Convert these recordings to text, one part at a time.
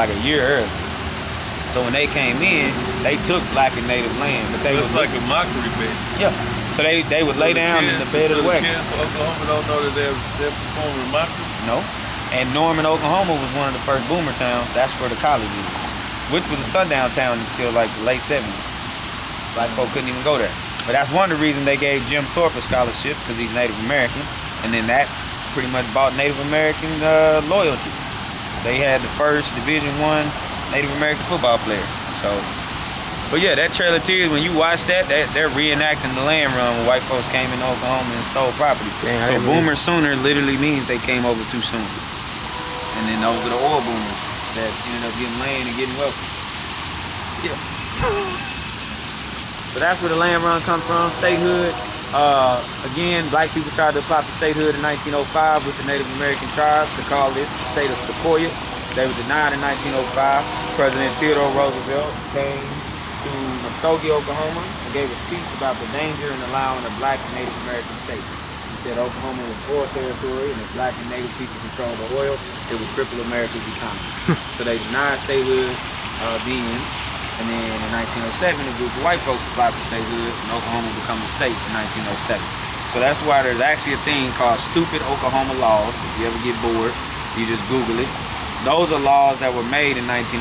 like a year early. So when they came in, they took black and native land. But they it's like a mockery, basically. Yeah. So they would lay down in the bed of the wagon. The kids of Oklahoma don't know that they're performing mockery? No. And Norman, Oklahoma was one of the first boomer towns. That's where the college is, which was a sundown town until like the late 70s. Black folk couldn't even go there. But that's one of the reasons they gave Jim Thorpe a scholarship, because he's Native American. And then that pretty much bought Native American loyalty. They had the first Division I Native American football player. So, but yeah, that Trail of Tears, when you watch that, they're reenacting the land run when white folks came into Oklahoma and stole property. So boomer sooner literally means they came over too soon. And then those are the oil boomers that ended up getting land and getting wealthy. Yeah. So that's where the land run comes from, statehood. Again, black people tried to apply for statehood in 1905 with the Native American tribes to call this the state of Sequoia. They were denied in 1905. President Theodore Roosevelt came to Muskogee, Oklahoma, and gave a speech about the danger in allowing a black and Native American state. He said Oklahoma was oil territory, and if black and Native people controlled the oil, it would cripple America's economy. So they denied statehood then, and then in 1907, a group of white folks applied for statehood, and Oklahoma became a state in 1907. So that's why there's actually a thing called Stupid Oklahoma Laws. If you ever get bored, you just Google it. Those are laws that were made in 1907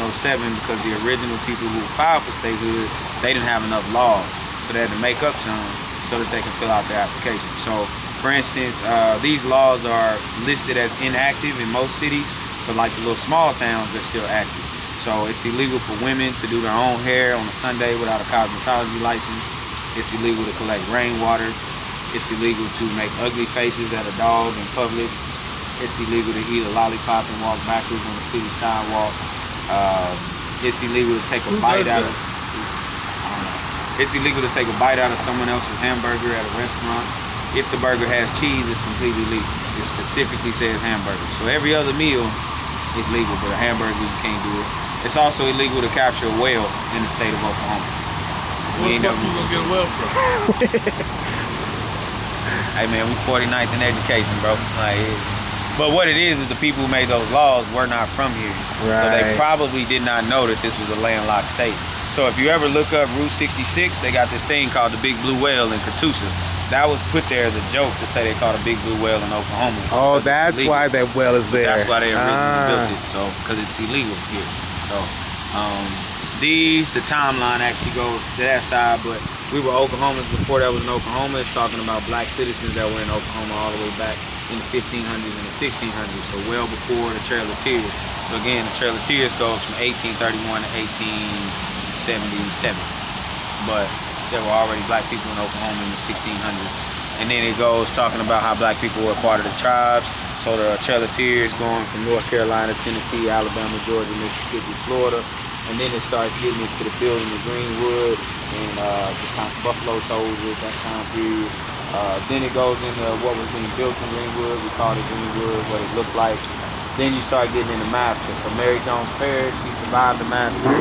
because the original people who filed for statehood, they didn't have enough laws. So they had to make up some so that they can fill out their application. So, for instance, these laws are listed as inactive in most cities, but like the little small towns, they're still active. So it's illegal for women to do their own hair on a Sunday without a cosmetology license. It's illegal to collect rainwater. It's illegal to make ugly faces at a dog in public. It's illegal to eat a lollipop and walk backwards on the city sidewalk. It's illegal to take a bite out of. It's illegal to take a bite out of someone else's hamburger at a restaurant. If the burger has cheese, it's completely legal. It specifically says hamburger. So every other meal is legal, but a hamburger you can't do it. It's also illegal to capture a whale in the state of Oklahoma. Where the fuck you gonna get a whale from? Hey man, we 49th in education, bro. Like. But what it is the people who made those laws were not from here. Right. So they probably did not know that this was a landlocked state. So if you ever look up Route 66, they got this thing called the Big Blue Whale in Catoosa. That was put there as a joke to say they caught a big blue whale in Oklahoma. Oh, that's why that whale is there. That's why they originally built it. So, because it's illegal here. So, the timeline actually goes to that side, but we were Oklahomans before that was in Oklahoma. It's talking about black citizens that were in Oklahoma all the way back in the 1500s and the 1600s, so well before the Trail of Tears. So again, the Trail of Tears goes from 1831 to 1877. But there were already black people in Oklahoma in the 1600s. And then it goes talking about how black people were part of the tribes. So the Trail of Tears going from North Carolina, Tennessee, Alabama, Georgia, Mississippi, Florida. And then it starts getting into the building of Greenwood and the time Buffalo Soldiers, that time period. Then it goes into what was being built in Greenwood. We called it Greenwood, what it looked like. Then you start getting into massacre. So Mary Jones Parrish, she survived the massacre.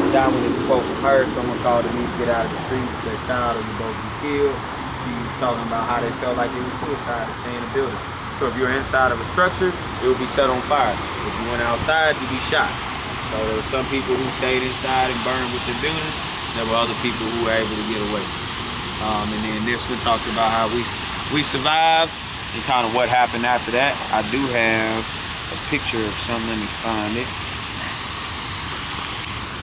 Dominant quote from her, someone called to me to get out of the streets, their child was both be killed. She was talking about how they felt like it was suicide to stay in the building. So if you're inside of a structure, it would be set on fire. If you went outside, you'd be shot. So there were some people who stayed inside and burned with their buildings. There were other people who were able to get away. And then this one talks about how we survived and kind of what happened after that. I do have a picture of something. Let me find it.